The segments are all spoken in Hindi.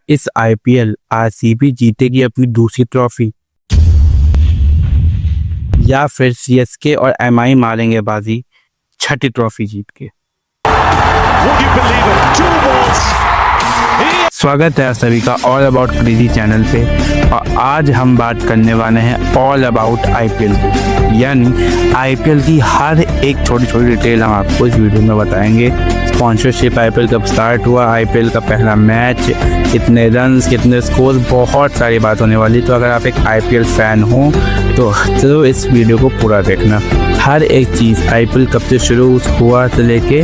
इस आईपीएल आरसीबी जीतेगी अपनी दूसरी ट्रॉफी या फिर सीएसके और एमआई मारेंगे बाजी छठी ट्रॉफी जीत के। स्वागत है सभी का ऑल अबाउट क्रेजी चैनल पे और आज हम बात करने वाले हैं ऑल अबाउट आईपीएल की, यानी आईपीएल की हर एक छोटी छोटी डिटेल हम आपको इस वीडियो में बताएंगे। स्पॉन्सरशिप, आईपीएल कब स्टार्ट हुआ, आईपीएल का पहला मैच, कितने रन्स, कितने स्कोर, बहुत सारी बात होने वाली। तो अगर आप एक आईपीएल फैन हो तो इस वीडियो को पूरा देखना। हर एक चीज़ आईपीएल कब से शुरू हुआ से लेके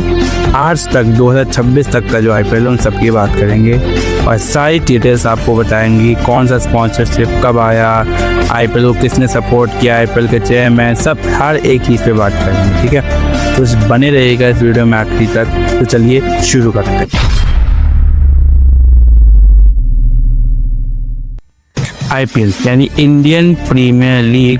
आज तक 2026 तक का जो आईपीएल है उन सब की बात करेंगे और सारी डिटेल्स आपको बताएंगी। कौन सा स्पॉन्सरशिप कब आया, आईपीएल को किसने सपोर्ट किया, आईपीएल के चेयरमैन, सब हर एक चीज़ पे बात करेंगे, ठीक है। तो बने रहेगा इस वीडियो में आखिरी तक। तो चलिए शुरू करते हैं। आईपीएल यानी इंडियन प्रीमियर लीग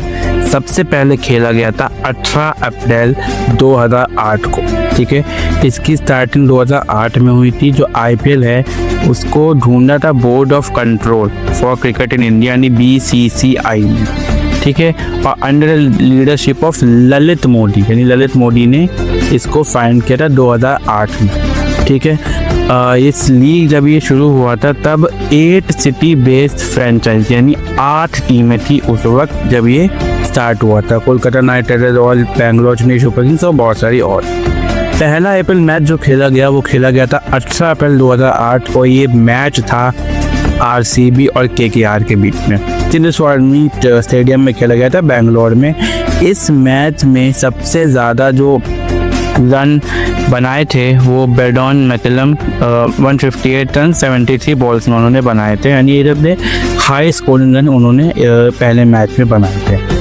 सबसे पहले खेला गया था 18 अप्रैल 2008 को, ठीक है। इसकी स्टार्टिंग 2008 में हुई थी। जो आईपीएल है उसको ढूंढा था board of control for cricket in India यानी BCCI ने, ठीक है। और under leadership of Lalit Modi यानी ललित मोदी ने इसको फाइंड किया था 2008 में, ठीक है। इस लीग जब ये शुरू हुआ था तब 8 सिटी बेस्ड फ्रेंचाइज यानी 8 टीमें थी उस वक्त जब ये स्टार्ट हुआ था। Kolkata night Riders, royal Bangalore, Chennai super Kings और बहुत सारी और। पहला आईपीएल मैच जो खेला गया वो खेला गया था 18 अप्रैल 2008 को। ये मैच था आरसीबी और केकेआर के बीच में चिन्नस्वामी स्टेडियम में खेला गया था बेंगलोर में। इस मैच में सबसे ज़्यादा जो रन बनाए थे वो ब्रेडन मैकलम 158 रन 73 बॉल्स में उन्होंने बनाए थे, यानी ये अपने हाई स्कोरिंग रन उन्होंने पहले मैच में बनाए थे।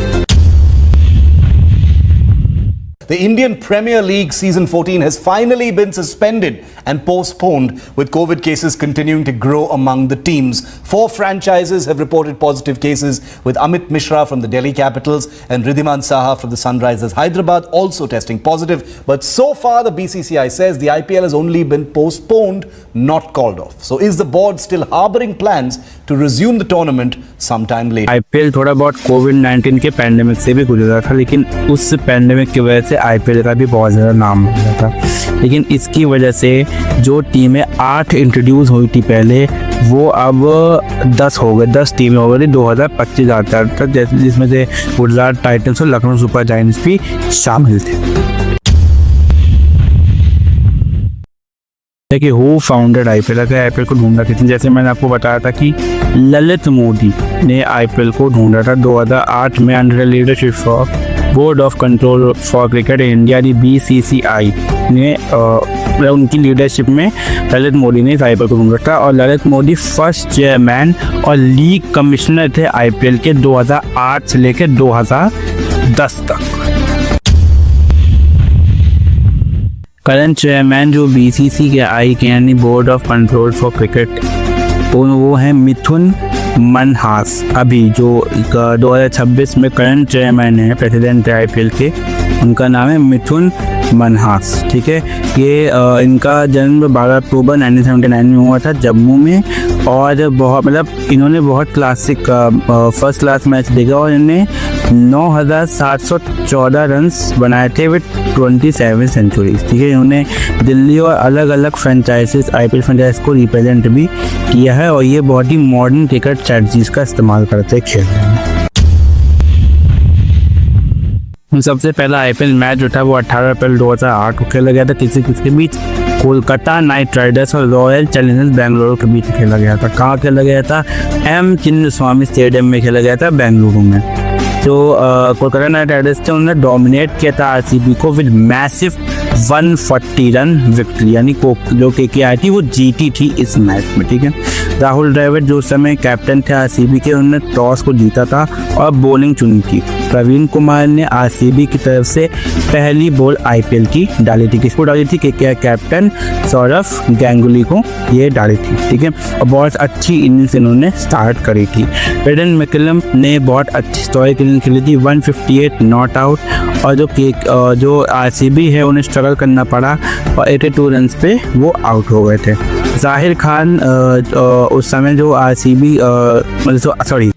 The Indian Premier League Season 14 has finally been suspended and postponed with COVID cases continuing to grow among the teams. 4 franchises have reported positive cases with Amit Mishra from the Delhi Capitals and Ridhiman Saha from the Sunrisers Hyderabad also testing positive. But so far the BCCI says the IPL has only been postponed, not called off. So is the board still harboring plans to resume the tournament sometime later? IPL थोड़ा बहुत कोविड-19 के पैंडेमिक से भी गुजरा था, लेकिन उस पैंडेमिक की वजह से आईपीएल का भी बहुत ज़्यादा नाम हो गया था। लेकिन इसकी वजह से जो टीमें 8 इंट्रोड्यूस हुई थी पहले वो अब 10 हो गए, 10 टीमें हो गई 2025 तक, जैसे जिसमें से गुजरात टाइटंस और लखनऊ सुपर जायंट्स भी शामिल थे। कि हु फाउंडेड आईपीएल, अगर आईपीएल को ढूंढा किसने, जैसे मैंने आपको बताया था कि ललित मोदी ने आईपीएल को ढूंढा था 2008 में under leadership of board of control for cricket India यानी BCCI ने उनकी लीडरशिप में ललित मोदी ने इस आईपीएल को ढूंढा था। और ललित मोदी फर्स्ट चेयरमैन और लीग कमिश्नर थे आईपीएल के 2008 से लेकर 2010 तक। करंट चेयरमैन जो BCCI के यानी board of control for cricket वो है मिथुन मनहास। अभी जो 2026 में करंट चेयरमैन है, प्रेसिडेंट है आईपीएल के, उनका नाम है मिथुन मनहास, ठीक है। ये इनका जन्म 12 अक्टूबर 1979 में हुआ था जम्मू में। और बहुत इन्होंने बहुत क्लासिक फर्स्ट क्लास मैच देखा और इन्हें 9,714 रन्स बनाए थे विद 27 सेंचुरीज, ठीक है। इन्होंने दिल्ली और अलग अलग फ्रेंचाइजेस आईपीएल फ्रेंचाइज को रिप्रेजेंट भी किया है और ये बहुत ही मॉडर्न क्रिकेट स्ट्रेटजीज का इस्तेमाल करते खेल रहे हैं। सबसे पहला आईपीएल मैच जो था वो 18 अप्रैल 2008 को खेला गया था। किसके बीच? कोलकाता नाइट राइडर्स और रॉयल चैलेंजर्स बेंगलुरु के बीच खेला गया था। कहाँ खेला गया था? चिन्नस्वामी स्टेडियम में खेला गया था बेंगलुरु में। जो कोलकाता नाइट राइडर्स थे उन्होंने डोमिनेट किया था आरसीबी को विद मैसिव 140 रन विक्ट्री, यानी जो केकेआर थी वो जीती थी इस मैच में, ठीक है। राहुल द्रविड़ जो उस समय कैप्टन थे आरसीबी के, उन्होंने टॉस को जीता था और बॉलिंग चुनी थी। प्रवीण कुमार ने आरसीबी की तरफ से पहली बॉल आईपीएल की डाली थी। किसको डाली थी? केकेआर कैप्टन सौरव गांगुली को ये डाली थी, ठीक है। और बहुत अच्छी इनिंग्स इन्होंने स्टार्ट करी थी। ब्रेडन मैकलम ने बहुत अच्छी स्टोरिक इनिंग खेली थी, 158 नॉट आउट। और जो आरसीबी है उन्हें स्ट्रगल करना पड़ा और 82 रन पे वो आउट हो गए थे। जाहिर खान उस समय जो आरसीबी सॉरी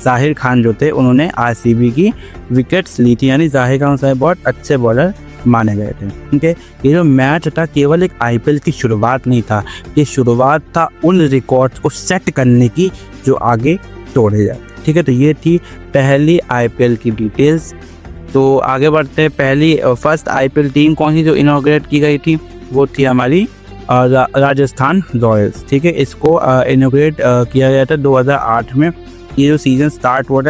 जाहिर खान जो थे उन्होंने आरसीबी की विकेट्स ली थी, यानी जाहिर खान साहब बहुत अच्छे बॉलर माने गए थे। ठीक है, ये जो मैच था केवल एक आईपीएल की शुरुआत नहीं था, ये शुरुआत था उन रिकॉर्ड्स को सेट करने की जो आगे तोड़े जाए। ठीक है, तो ये थी पहली आईपीएल की डिटेल्स। तो आगे बढ़ते हैं, पहली फर्स्ट आईपीएल टीम कौन सी जो इनॉग्रेट की गई थी, वो थी हमारी राजस्थान रॉयल्स। ठीक है, इसको इनॉग्रेट किया गया था 2008 में। ये जो सीज़न स्टार्ट हुआ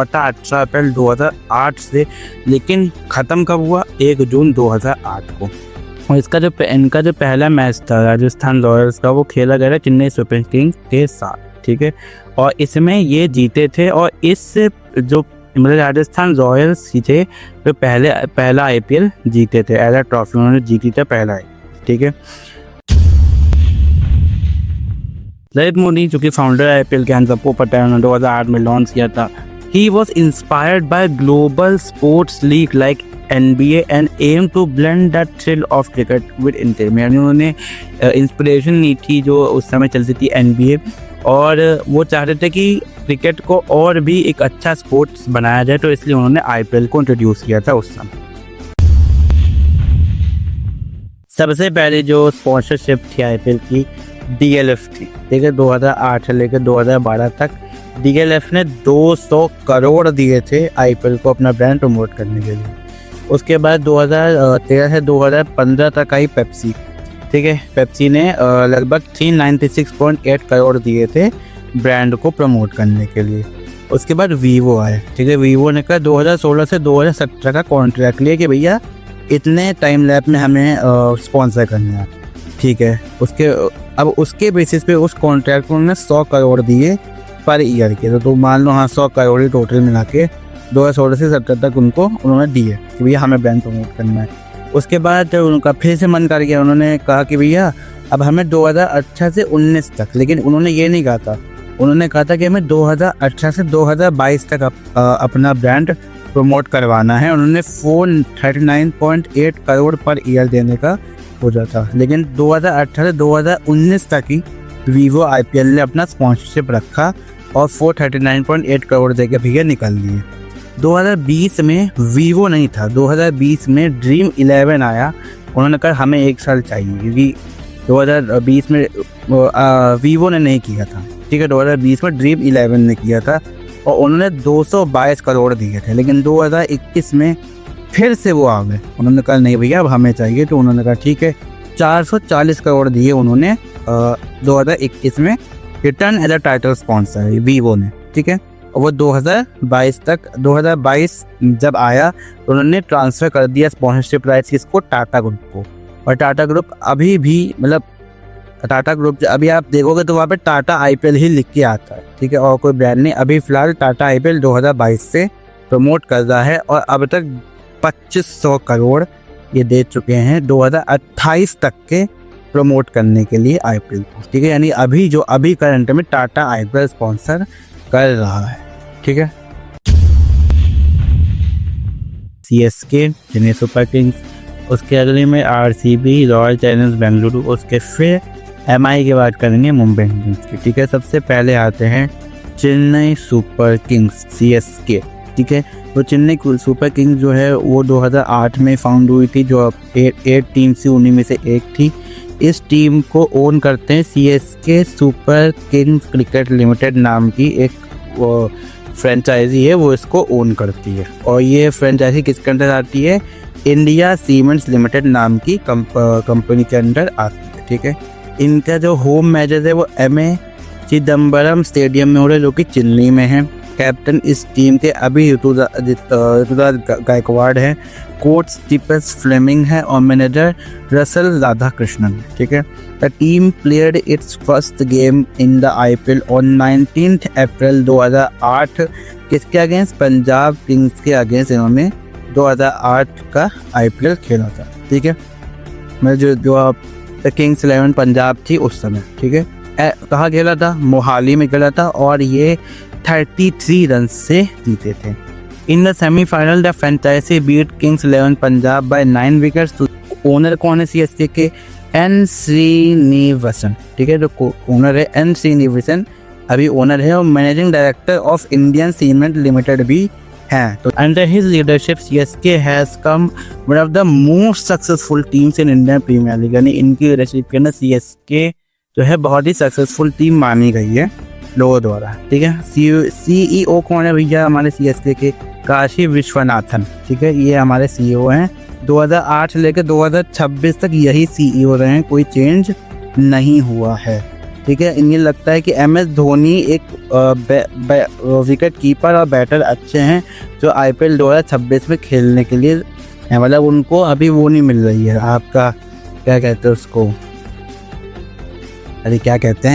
था 18 अप्रैल 2008 से, लेकिन ख़त्म कब हुआ, 1 जून 2008 को। और इनका जो पहला मैच था राजस्थान रॉयल्स का, वो खेला गया था चेन्नई सुपर किंग्स के साथ। ठीक है, और इसमें ये जीते थे, और इस जो मतलब राजस्थान रॉयल्स ही थे जो पहला आईपीएल जीते थे, एज अ ट्रॉफी उन्होंने जीती था पहला। ठीक है, ललित मोदी जो कि फाउंडर आईपीएल के हैं, सबको पता है, उन्होंने 2008 में लॉन्च किया था। He was inspired by global sports league like NBA and aim to blend the thrill of cricket with entertainment. यानी उन्होंने इंस्पिरेशन ली थी जो उस समय चलती थी NBA, और वो चाहते थे कि क्रिकेट को और भी एक अच्छा स्पोर्ट्स बनाया जाए, तो इसलिए उन्होंने आईपीएल को इंट्रोड्यूस किया था उस समय। सबसे पहले जो स्पॉन्सरशिप थी आईपीएल की DLF थी। ठीक है, 2008 से लेकर 2012 तक DLF ने 200 करोड़ दिए थे आईपीएल को अपना ब्रांड प्रमोट करने के लिए। उसके बाद 2013 से 2015 तक आई पेप्सी। ठीक है, पेप्सी ने लगभग 396.8 करोड़ दिए थे ब्रांड को प्रमोट करने के लिए। उसके बाद वीवो आए। ठीक है, वीवो ने कहा 2016 से 2017 का कॉन्ट्रैक्ट लिया कि भैया इतने टाइम लैप में हमें स्पॉन्सर करना है। ठीक है, उसके बेसिस पे उस कॉन्ट्रैक्ट को उन्होंने 100 करोड़ दिए पर ईयर के। तो मान लो 100 करोड़ ही टोटल मिला के 2016 से 2017 तक उन्होंने दिए कि भैया हमें ब्रांड प्रमोट करना है। उसके बाद उनका फिर से मन कर गया, उन्होंने कहा कि भैया अब हमें 2018 से 19 तक, लेकिन उन्होंने ये नहीं कहा था, उन्होंने कहा था कि हमें 2018 से 2022 तक अपना ब्रांड प्रमोट करवाना है। उन्होंने 439.8 करोड़ पर ईयर देने का सोचा था, लेकिन 2018 से 2019 तक ही वीवो आईपीएल ने अपना स्पॉन्सरशिप रखा और 439.8 करोड़ देकर भैया निकल लिए। 2020 में वीवो नहीं था, 2020 में ड्रीम 11 आया। उन्होंने कहा हमें 1 साल चाहिए, क्योंकि 2020 में वीवो ने नहीं किया था। ठीक है, 2020 में ड्रीम 11 ने किया था और उन्होंने 222 करोड़ दिए थे, लेकिन 2021 में फिर से वो आ गए। उन्होंने कहा नहीं भैया अब हमें चाहिए, तो उन्होंने कहा ठीक है 440 करोड़ दिए उन्होंने 2021 में return as a title sponsor Vivo ने। ठीक है, और वो 2022 जब आया तो उन्होंने ट्रांसफ़र कर दिया स्पॉन्सरशिप राइट्स किसको, टाटा ग्रुप को। और टाटा ग्रुप अभी भी मतलब टाटा ग्रुप अभी आप देखोगे तो वहाँ पे टाटा आईपीएल ही लिख के आता है। ठीक है, और कोई ब्रांड नहीं। अभी फ़िलहाल टाटा आईपीएल 2022 से प्रमोट कर रहा है और अब तक 2500 करोड़ ये दे चुके हैं 2028 तक के प्रमोट करने के लिए आईपीएल को। ठीक है, यानी अभी करंट में टाटा आईपीएल स्पॉन्सर कर रहा है। ठीक है, CSK चेन्नई सुपर किंग्स, उसके अगले में RCB रॉयल चैलेंजर्स बेंगलुरु, उसके फिर MI की बात करेंगे मुंबई इंडियंस की। ठीक है, सबसे पहले आते हैं चेन्नई सुपर किंग्स CSK। ठीक है, तो चेन्नई सुपर किंग्स जो है वो 2008 में फाउंड हुई थी, जो 8 टीम से उन्हीं में से एक थी। इस टीम को ओन करते हैं CSK super Kings cricket limited नाम की एक फ्रेंचाइजी है, वो इसको ओन करती है। और ये फ्रेंचाइजी किसके अंदर आती है, इंडिया सीमेंट्स लिमिटेड नाम की कंपनी के अंदर आती है। ठीक है, इनका जो होम मैचेस है वो MA चिदम्बरम स्टेडियम में हो रहा है, जो कि चेन्नई में है। कैप्टन इस टीम के अभी ऋतुराज गायकवाड़ है, कोच स्टीपस फ्लेमिंग है और मैनेजर रसल राधाकृष्णन है। ठीक है, the team played it's first game in the IPL on 19 अप्रैल 2008 किसके अगेंस्ट, पंजाब किंग्स के अगेंस्ट इन्होंने 2008 का IPL खेला था। ठीक है, मैं जो किंग्स 11 पंजाब थी उस समय। ठीक है, कहाँ खेला था, मोहाली में खेला था और ये 33 रन से जीते थे। In the semifinal the franchise beat Kings 11 Punjab by 9 wickets to owner कौन है सीएसके के? एन श्रीनिवासन, ठीक है, जो ओनर है एन श्रीनिवासन अभी ओनर है, और managing director of Indian cement limited भी हैं। तो under his leadership CSK has come one of the most successful teams in Indian Premier League. यानी इनकी लीडरशिप के अंदर सीएसके जो है बहुत ही सक्सेसफुल टीम मानी गई है लोगों द्वारा, ठीक है। सीईओ कौन है भैया हमारे सीएसके के? काशी विश्वनाथन, ठीक है, ये हमारे सीईओ हैं। 2008 से लेकर 2026 तक यही सीईओ रहे हैं, कोई चेंज नहीं हुआ है, ठीक है। इन्हें लगता है कि एमएस धोनी एक विकेट कीपर और बैटर अच्छे हैं जो आईपीएल 2026 में खेलने के लिए, मतलब उनको अभी वो नहीं मिल रही है, आपका क्या कहते हैं उसको, अरे क्या कहते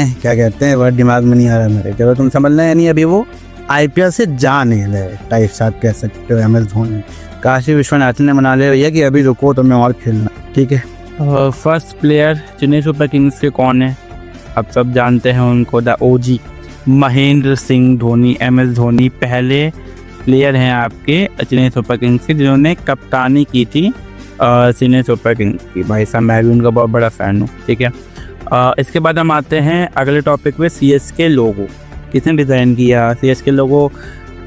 हैं वर्ड दिमाग में नहीं आ रहा मेरे, चलो तुम समझ रहे हैं। नहीं अभी वो आईपीएल से जा नहीं रहे टाइप साहब कह सकते हो एमएस धोनी। काशी विश्वनाथन ने मना लिया भैया कि अभी रुको तो मैं और खेलना, ठीक है। First player Chennai super Kings के कौन है? आप सब जानते हैं उनको, the OG Mahendra Singh Dhoni, MS Dhoni पहले प्लेयर हैं आपके चेन्नई सुपर किंग्स के जिन्होंने कप्तानी की थी चेन्नई सुपर किंग्स की। भाई साहब मैं भी उनका बहुत बड़ा फ़ैन हूँ, ठीक है। इसके बाद हम आते हैं अगले टॉपिक पे, सीएसके लोगो किसने डिज़ाइन किया? सीएसके लोगो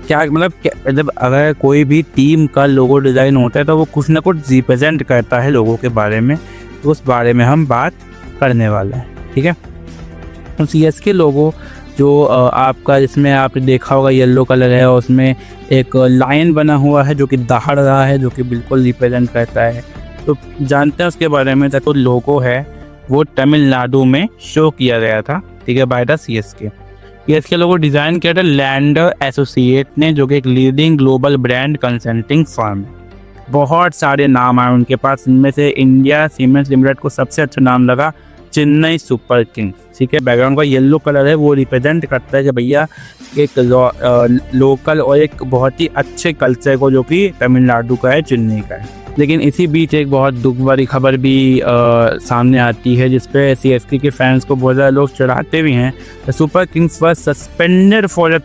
क्या मतलब अगर कोई भी टीम का लोगो डिज़ाइन होता है तो वो कुछ ना कुछ रिप्रेजेंट करता है लोगों के बारे में, तो उस बारे में हम बात करने वाले हैं, ठीक है। तो सीएसके लोगो जो आपका, जिसमें आपने देखा होगा येलो कलर है और उसमें एक लायन बना हुआ है जो कि दहाड़ रहा है, जो कि बिल्कुल रिप्रेजेंट करता है, तो जानते हैं उसके बारे में। तो लोगो है वो तमिलनाडु में शो किया गया था, ठीक है, by the CSK. CSK logo design किया था लैंडर एसोसिएट ने, जो कि एक leading global brand consulting firm है। बहुत सारे नाम आए उनके पास, इनमें से इंडिया सीमेंट लिमिटेड को सबसे अच्छा नाम लगा चेन्नई सुपर किंग्स, ठीक है। बैकग्राउंड का येलो कलर है वो रिप्रेजेंट करता है कि भैया एक लोकल और एक बहुत ही अच्छे कल्चर को जो कि तमिलनाडु का है, चेन्नई का है। लेकिन इसी बीच एक बहुत दुख भरी खबर भी सामने आती है जिसपे सीएसके के फैंस को बहुत ज़्यादा लोग चढ़ाते भी हैं। Super Kings was suspended for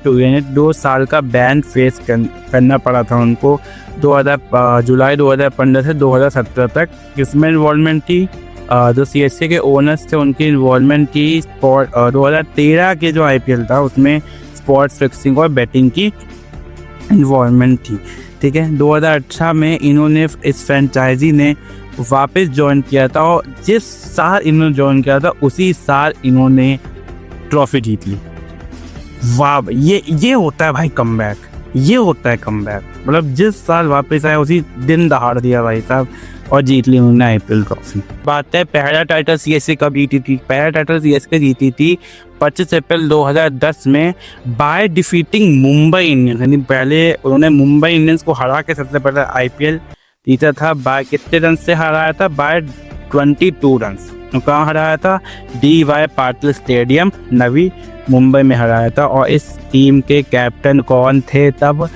2 साल का बैन फेस करना पड़ा था उनको जुलाई 2015 से 2017 तक। किसमें इन्वॉल्वमेंट थी? जो सीएसके के ओनर्स थे उनकी इन्वॉल्वमेंट थी 2013 के जो आईपीएल था उसमें स्पॉर्ट्स फिक्सिंग और बैटिंग की इन्वॉल्वमेंट थी, ठीक है। 2018 में इन्होंने इस फ्रेंचाइजी ने वापस ज्वाइन किया था और जिस साल इन्होंने ज्वाइन किया था उसी साल इन्होंने ट्रॉफी जीत ली। वाह, ये होता है भाई कमबैक, ये होता है कमबैक। मतलब जिस साल वापस आए उसी दिन दहाड़ दिया भाई साहब और जीत ली उन्होंने आईपीएल ट्रॉफी। बात है पहला टाइटल सीएसके कब जीती थी? पहला टाइटल सीएसके जीती थी 25 अप्रैल 2010 में बाय डिफीटिंग मुंबई इंडियंस। यानी पहले उन्होंने मुंबई इंडियंस को हरा के सबसे पहले आईपीएल जीता था। बाय कितने रन से हराया था? By 22 run. तो कहाँ हराया था? DY पाटिल स्टेडियम नवी मुंबई में हराया था। और इस टीम के कैप्टन कौन थे तब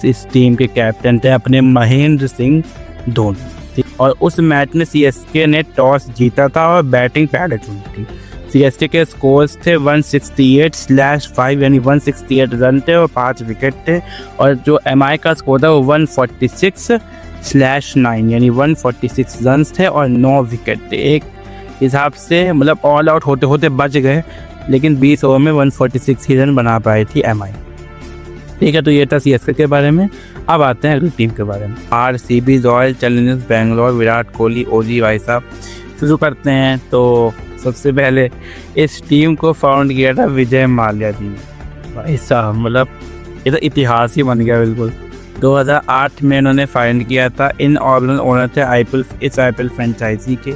इस टीम के कैप्टन थे अपने महेंद्र सिंह धोनी। और उस मैच में सीएसके ने टॉस जीता था और बैटिंग पहले चुनी थी। सीएसके के स्कोर्स थे 168/5 यानी 168 रन थे और 5 विकेट थे। और जो एमआई का स्कोर था वो 146/9 यानी 146 रन थे और 9 विकेट थे। एक हिसाब से मतलब ऑल आउट होते होते बच गए, लेकिन 20 ओवर में 146 ही रन बना पाई थी एमआई, ठीक है। तो ये था सीएसके के बारे में। अब आते हैं अगली टीम के बारे में, RCB Royal Challengers Bangalore. Virat Kohli OG भाई साहब। शुरू करते हैं तो सबसे पहले इस टीम को फाउंड किया था विजय माल्या जी ने। भाई साहब मतलब ये तो इतिहास ही बन गया बिल्कुल। 2008 में इन्होंने फाउंड किया था। इन ऑर्गनल ओनर थे इस आईपीएल फ्रेंचाइजी के।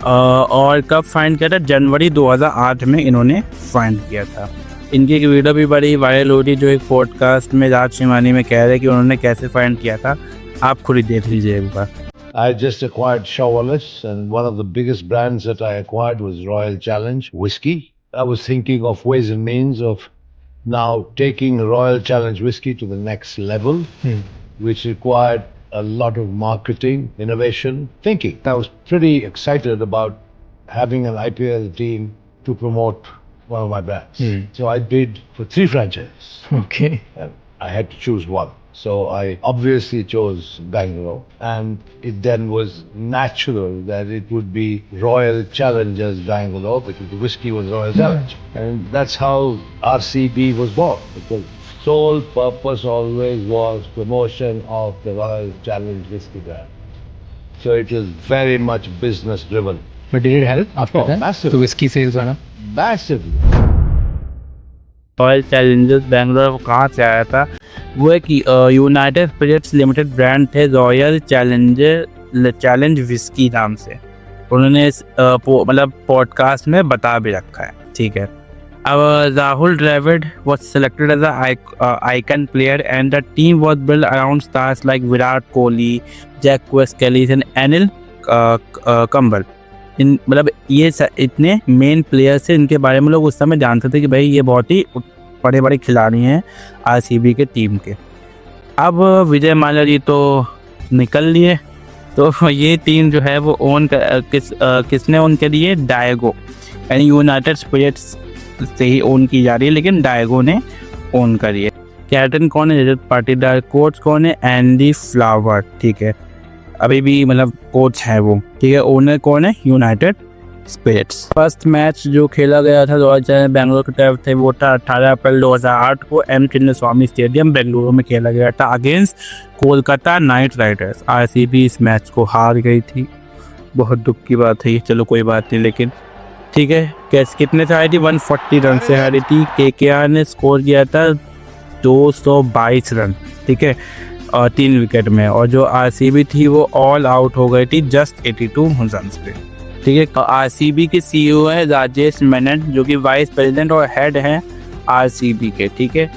और कब फाइंड किया था? जनवरी 2008 में इन्होंने फाइंड किया था। इनकी एक वीडियो भी बड़ी वायरल हो रही जो एक पॉडकास्ट में राज शिमानी में कह रहे कि उन्होंने कैसे फाइंड किया था। आप खुद ही देख लीजिए एक बार। I just acquired Shaw Wallace, and one of the biggest brands that I acquired was Royal Challenge whiskey. I was thinking of ways and means of now taking Royal Challenge whiskey to the next level, which required a lot of marketing, innovation, thinking. I was pretty excited about having an IPL team to promote one of my brands. So I bid for 3 franchises. Okay. I had to choose one. So I obviously chose Bangalore, and it then was natural that it would be Royal Challengers Bangalore, because the whiskey was Royal Challenge. And that's how RCB was born, because sole purpose always was promotion of the Royal Challenge whiskey brand. So it was very much business driven. But did it help after that? Massive. तो whiskey sales वाला? Massively. रॉयल चैलेंजर्स बैंगलोर कहाँ से आया था? वो एक यूनाइटेड स्पिरिट्स लिमिटेड ब्रांड थे, रॉयल चैलेंज विस्की नाम से। उन्होंने मतलब पॉडकास्ट में बता भी रखा है, ठीक है। अब Rahul Dravid was selected as a icon player and the team was built around stars like Virat Kohli, Jacques Kallis and Anil Kumble. मतलब ये इतने मेन प्लेयर्स थे, इनके बारे में लोग उस समय जानते थे कि भाई ये बहुत ही बड़े बड़े खिलाड़ी हैं आरसीबी के टीम के। अब विजय माल्या जी तो निकल लिए, तो ये टीम जो है वो किसने ओन करी है? डायगो, यानी यूनाइटेड स्पिरिट्स से ही ओन की जा रही है, लेकिन डायगो ने ओन करी है। कैप्टन कौन है? रजत पाटीदार। कोच कौन है? एंडी फ्लावर, ठीक है, अभी भी मतलब कोच है वो, ठीक है। ओनर कौन है? United spirits. फर्स्ट मैच जो खेला गया था रॉयल चैलेंजर्स बैंगलोर की तरफ से वो था 18 अप्रैल 2008 को एम चिन्नास्वामी स्टेडियम बेंगलुरु में खेला गया था against Kolkata night Riders. RCB इस मैच को हार गई थी, बहुत दुख की बात है। चलो कोई बात नहीं, लेकिन ठीक है। कैसे कितने से हारी थी? 140 रन से हारी थी। केकेआर ने स्कोर किया था 222 रन, ठीक है, और 3 विकेट में। और जो आरसीबी थी वो ऑल आउट हो गई थी जस्ट 82 रन पे, ठीक है। आरसीबी के सीईओ है राजेश मेनन, जो कि वाइस प्रेसिडेंट और हेड हैं आरसीबी के, ठीक है।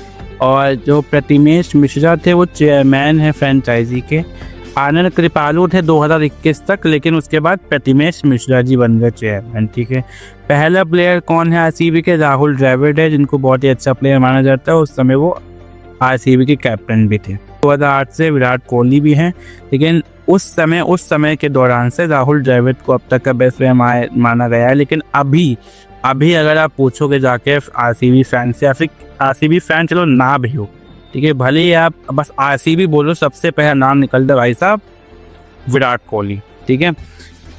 और जो प्रतिमेश मिश्रा थे वो चेयरमैन है फ्रेंचाइजी के। आनंद कृपालू थे 2021 तक, लेकिन उसके बाद प्रतिमेश मिश्रा जी बन गए चेयरमैन, ठीक है। पहला प्लेयर कौन है आरसीबी के? राहुल द्रविड़ है, जिनको बहुत ही अच्छा प्लेयर माना जाता है। उस समय वो आरसीबी के कैप्टन भी थे। 2008 से विराट कोहली भी हैं, लेकिन उस समय के दौरान से राहुल द्रविड़ को अब तक का बेस्ट प्लेयर माना गया है। लेकिन अभी अगर आप पूछोगे जाके आरसीबी फैन से, या फिर आरसीबी फैन चलो ना भी हो, ठीक है, भले ही आप बस आरसीबी बोलो, सबसे पहला नाम निकलता भाई साहब विराट कोहली, ठीक है।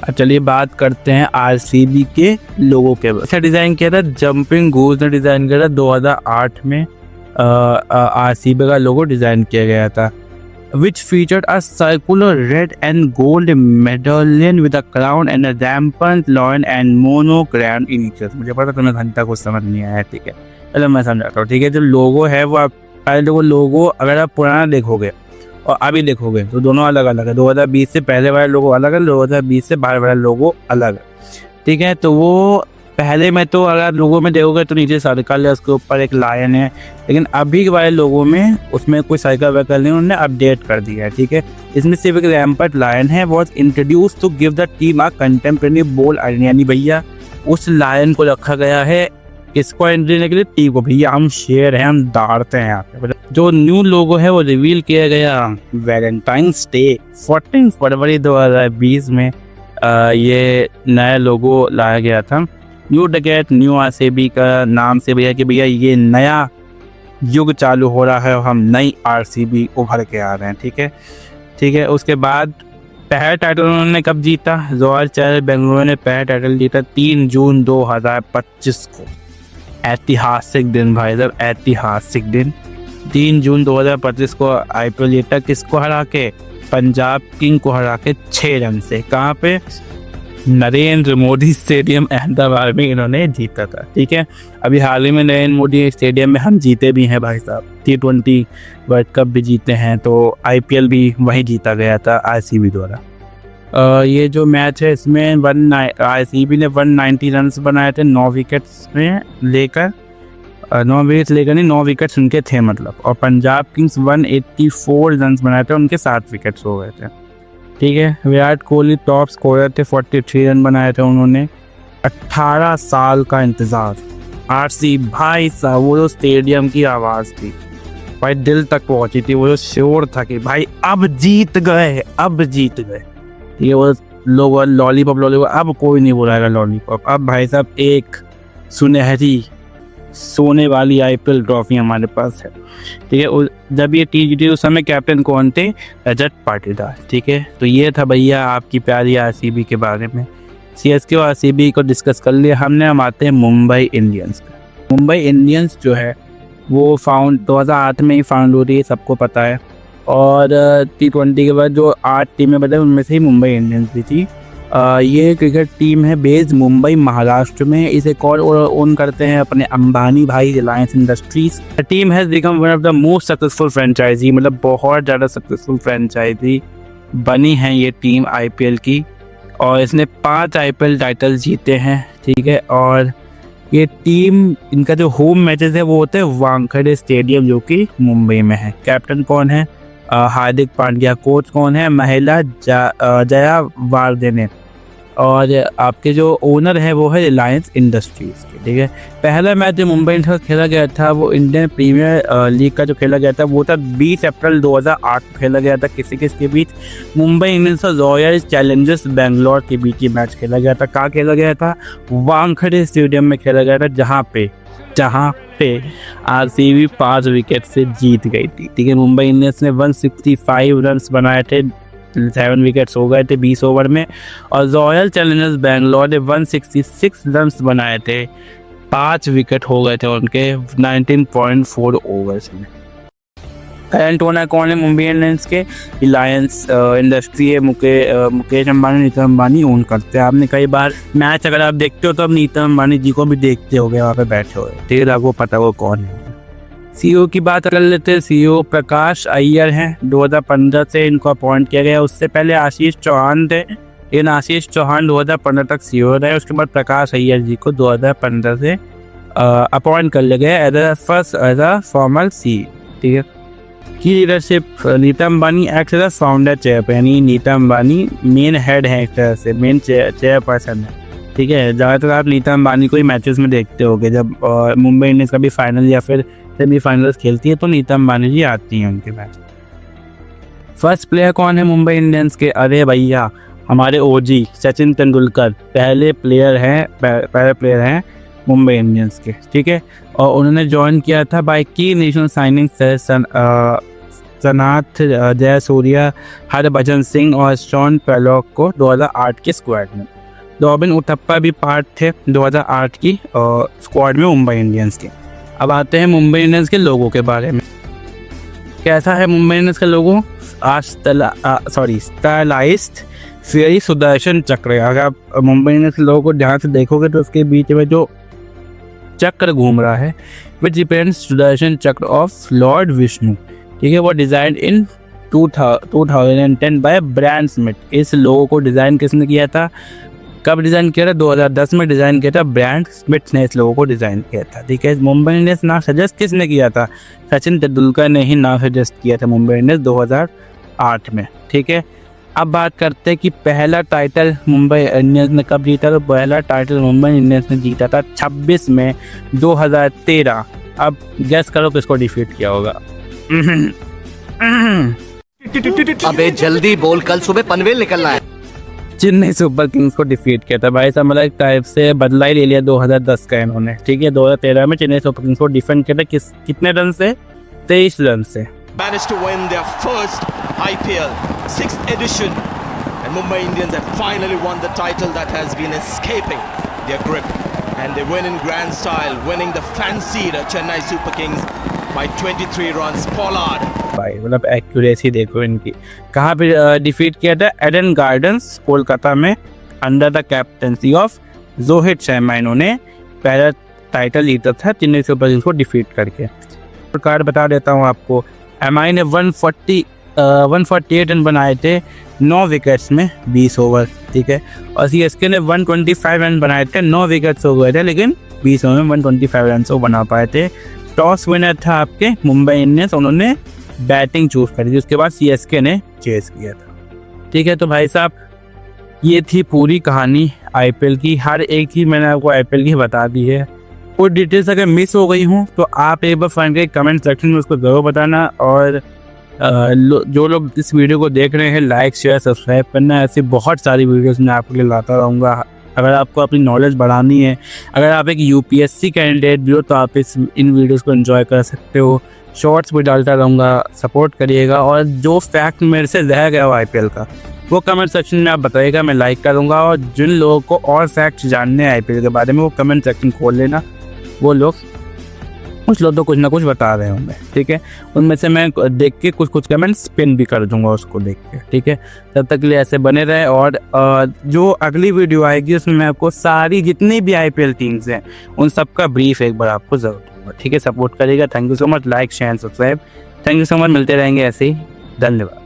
अब चलिए बात करते हैं आरसीबी के लोगों के। अच्छा डिज़ाइन किया था जंपिंग गूज ने डिज़ाइन किया था 2008 में। आरसीबी का लोगो डिज़ाइन किया गया था, which featured a circular red and gold medallion with a crown and a rampant lion and monogram initials। मुझे पता तुम्हें घंटा कुछ समझ नहीं आया, ठीक है, चलो मैं समझाता हूँ, ठीक है। जो लोगो है वो पहले लोगो अगर आप पुराना देखोगे और अभी देखोगे तो दोनों अलग अलग है। 2020 से पहले वाला लोगो अलग है, 2020 से बाहर वाला लोगो अलग है, ठीक है। तो वो पहले में तो अगर लोगों में देखोगे तो नीचे सर्कल है, उसके ऊपर एक लायन है, लेकिन अभी वाले लोगों में उसमें कोई सर्कल वर्कल नहीं, उन्होंने अपडेट कर दिया है, ठीक है। इसमें सिर्फ एक रैम्पर्ट लायन है। Was introduce to give the team a contemporary bold idea, यानी भैया उस लायन को रखा गया है इसको एंट्री देने के लिए टीम को, भैया हम शेर हैं, हम दाड़ते हैं यहाँ पे। जो न्यू लोगो है वो रिवील किया गया वैलेंटाइंस डे 14 फरवरी 2020 में। ये नया लोगो लाया गया था। न्यू डेकेड न्यू आरसीबी का नाम से भैया कि भैया ये नया युग चालू हो रहा है और हम नई आरसीबी उभर के आ रहे हैं, ठीक है, ठीक है। उसके बाद पहला टाइटल उन्होंने कब जीता? रॉयल चैलेंजर्स बेंगलुरु ने पहला टाइटल जीता 3 जून 2025 को। ऐतिहासिक दिन भाई साहब, ऐतिहासिक दिन। 3 जून 2025 को आईपीएल जीता, किसको हरा के? पंजाब किंग को हरा के 6 रन से। कहाँ पे? नरेंद्र मोदी स्टेडियम अहमदाबाद में इन्होंने जीता था, ठीक है। अभी हाल ही में नरेंद्र मोदी स्टेडियम में हम जीते भी हैं भाई साहब, T20 वर्ल्ड कप भी जीते हैं, तो आईपीएल भी वहीं जीता गया था आरसीबी द्वारा। ये जो मैच है इसमें आरसीबी ने 190 रन बनाए थे 9 विकेट्स में लेकर, 9 विकेट्स उनके थे मतलब। और पंजाब किंग्स 184 रन बनाए थे, उनके 7 विकेट्स हो गए थे, ठीक है। विराट कोहली टॉप स्कोरर थे, 43 रन बनाए थे उन्होंने। 18 साल का इंतजार। आरसीबी भाई साहब, वो जो स्टेडियम की आवाज़ थी भाई दिल तक पहुंची थी, वो जो शोर था कि भाई अब जीत गए, अब जीत गए, ठीक है। वो लोग लॉलीपॉप, अब कोई नहीं बुलाएगा लॉलीपॉप। अब भाई साहब एक सुनहरी सोने वाली आईपीएल ट्रॉफी हमारे पास है। ठीक है, जब ये टीम जीती उस समय कैप्टन कौन थे? रजत पाटीदार। ठीक है, तो ये था भैया आपकी प्यारी आरसीबी के बारे में। सीएसके और आरसीबी को डिस्कस कर लिया हमने। हम आते हैं मुंबई इंडियंस पे। मुंबई इंडियंस जो है वो 2008 में ही फाउंड हो रही है, सबको पता है। और T20 के बाद जो 8 टीमें बने उनमें से ही मुंबई इंडियंस भी थी। ये क्रिकेट टीम है बेस्ड मुंबई महाराष्ट्र में। इसे कौन ओन करते हैं? अपने अंबानी भाई, Reliance Industries. The team has become one of the most successful franchise, मतलब बहुत ज़्यादा सक्सेसफुल फ्रेंचाइजी बनी है ये टीम आईपीएल की। और इसने 5 आईपीएल टाइटल जीते हैं। ठीक है, और ये टीम, इनका जो होम मैचेस है वो होते हैं वानखेड़े स्टेडियम जो कि मुंबई में है। कैप्टन कौन है? हार्दिक पांड्या। कोच कौन है? महिला जया वार्देने। और आपके जो ओनर है वो है रिलायंस इंडस्ट्रीज़ के। ठीक है, पहला मैच जो मुंबई इंडियंस का खेला गया था वो इंडियन प्रीमियर लीग का जो खेला गया था वो था 20 अप्रैल 2008 को खेला गया था। किसके बीच? मुंबई इंडियंस और रॉयल चैलेंजर्स बेंगलोर के बीच ये मैच खेला गया था। कहाँ खेला गया था? वानखेड़े स्टेडियम में खेला गया था, जहाँ पे आरसीबी 5 विकेट से जीत गई थी। ठीक है, मुंबई इंडियंस ने 165 रन बनाए थे, 7 विकेट्स हो गए थे 20 ओवर में। और रॉयल चैलेंजर्स बेंगलोर ने 166 रन बनाए थे, 5 विकेट हो गए थे उनके 19.4 ओवर्स में। करंट ओनर कौन है मुंबई इंडियंस के? रिलायंस इंडस्ट्री है, मुकेश अंबानी, नीतम अंबानी ओन करते हैं। आपने कई बार मैच अगर आप देखते हो तो अब नीतम अंबानी जी को भी देखते होगे वहाँ पे बैठे हुए। ठीक है, आपको पता वो कौन है। सीईओ की बात कर लेते हैं। सीईओ प्रकाश अय्यर हैं, 2015 से इनको अपॉइंट किया गया। उससे पहले आशीष चौहान थे, लेकिन आशीष चौहान 2015 तक सीईओ रहे। उसके बाद प्रकाश अय्यर जी को 2015 से अपॉइंट कर लिया गया एज अ फॉर्मल सी। ठीक है, की leadership Nita Ambani act as a founder chairperson, यानी नीतम अंबानी मेन हेड है, एक तरह से मेन चेयरपर्सन है। ठीक है, ज़्यादातर आप नीतम अंबानी को ही मैचेस में देखते होगे। जब मुंबई इंडियंस का भी फाइनल या फिर सेमीफाइनल्स खेलती है तो नीतम अंबानी जी आती हैं उनके मैच। फर्स्ट प्लेयर कौन है मुंबई इंडियंस के? अरे भैया हमारे ओजी सचिन तेंदुलकर पहले प्लेयर हैं मुंबई इंडियंस के। ठीक है, और उन्होंने ज्वाइन किया था बाय की नेशनल साइनिंग सनाथ जयसूर्या, हरभजन सिंह और शॉन पेलॉक को 2008 के स्क्वाड में। रॉबिन उथप्पा भी पार्ट थे 2008 की स्क्वाड में मुंबई इंडियंस के। अब आते हैं मुंबई इंडियंस के लोगों के बारे में। कैसा है मुंबई इंडियंस का लोगो? स्टाइलाइज्ड फेरी सुदर्शन चक्र। अगर आप मुंबई इंडियंस के लोगों को ध्यान से देखोगे तो उसके बीच में जो चक्र घूम रहा है विच रिप्रेजेंट्स सुदर्शन चक्र ऑफ लॉर्ड विष्णु। ठीक है, वो design in 2010 bye brand Smith. इस लोगो को डिज़ाइन किसने किया था? कब डिज़ाइन किया था? 2010 में डिज़ाइन किया था, ब्रांड स्मिथ ने इस लोगों को डिज़ाइन किया था। ठीक है, मुंबई इंडियंस नाम सजेस्ट किसने किया था? सचिन तेंदुलकर ने ही नाम सजेस्ट किया था मुंबई इंडियंस 2008 में। ठीक है, अब बात करते हैं कि पहला टाइटल मुंबई इंडियंस ने कब जीता। तो पहला टाइटल मुंबई इंडियंस ने जीता था 26 मई 2013। अब गेस करो किसको डिफीट किया होगा? अबे जल्दी बोल, कल सुबह पनवेल निकलना है। चेन्नई सुपर किंग्स को डिफीट किया था भाई साहब, मतलब एक टाइप से बदला ही ले लिया 2010 का इन्होंने। ठीक है, 2013 में चेन्नई सुपर किंग्स को डिफेंड किया था कितने रन से? 23 रन से। Managed to win their first IPL 6th edition, and Mumbai Indians have finally won the title that has been escaping their grip, and they win in grand style, winning the fancied Chennai Super Kings by 23 runs. Pollard भाई मतलब एक्यूरेसी देखो इनकी। कहाँ पे डिफीट किया था? एडन गार्डन्स कोलकाता में, under the captaincy of Rohit Sharma इन्होंने पहला टाइटल जीता था चेन्नई सुपर किंग्स को डिफीट करके। प्रकार बता देता हूँ आपको। एमआई ने 148 रन बनाए थे 9 विकेट्स में 20 ओवर। ठीक है, और सीएसके ने 125 रन बनाए थे, 9 विकेट्स हो गए थे लेकिन 20 ओवर में 125 रन वो बना पाए थे। टॉस विनर था आपके मुंबई इंडियंस, उन्होंने बैटिंग चूज करी थी, उसके बाद सीएसके ने चेस किया था। ठीक है, तो भाई साहब ये थी पूरी कहानी आईपीएल की। हर एक चीज़ मैंने आपको आईपीएल की बता दी है। कोई डिटेल्स अगर मिस हो गई हूँ तो आप एक बार फाइंड करके कमेंट सेक्शन में उसको ज़रूर बताना। और जो लोग इस वीडियो को देख रहे हैं लाइक शेयर सब्सक्राइब करना। ऐसी बहुत सारी वीडियोस मैं आपके लिए लाता रहूँगा अगर आपको अपनी नॉलेज बढ़ानी है, अगर आप एक यूपीएससी कैंडिडेट भी हो तो आप इन वीडियोस को एंजॉय कर सकते हो। शॉर्ट्स भी डालता रहूँगा, सपोर्ट करिएगा। और जो फैक्ट मेरे से रह गया हो आईपीएल का वो कमेंट सेक्शन में आप बताइएगा, मैं लाइक करूँगा। और जिन लोगों को और फैक्ट जानने हैं आईपीएल के बारे में वो कमेंट सेक्शन खोल लेना, वो लोग कुछ लोग तो कुछ ना कुछ बता रहे होंगे, ठीक है। उनमें से मैं देख के कुछ कमेंट्स पिन भी कर दूंगा उसको देख के, ठीक है। तब तक के लिए ऐसे बने रहे। और जो अगली वीडियो आएगी उसमें मैं आपको सारी जितनी भी आईपीएल टीम्स हैं उन सबका ब्रीफ एक बार आपको ज़रूर दूंगा, ठीक है। सपोर्ट करिएगा। Thank you so much. Like share subscribe. Thank you so much. मिलते रहेंगे ऐसे ही। धन्यवाद।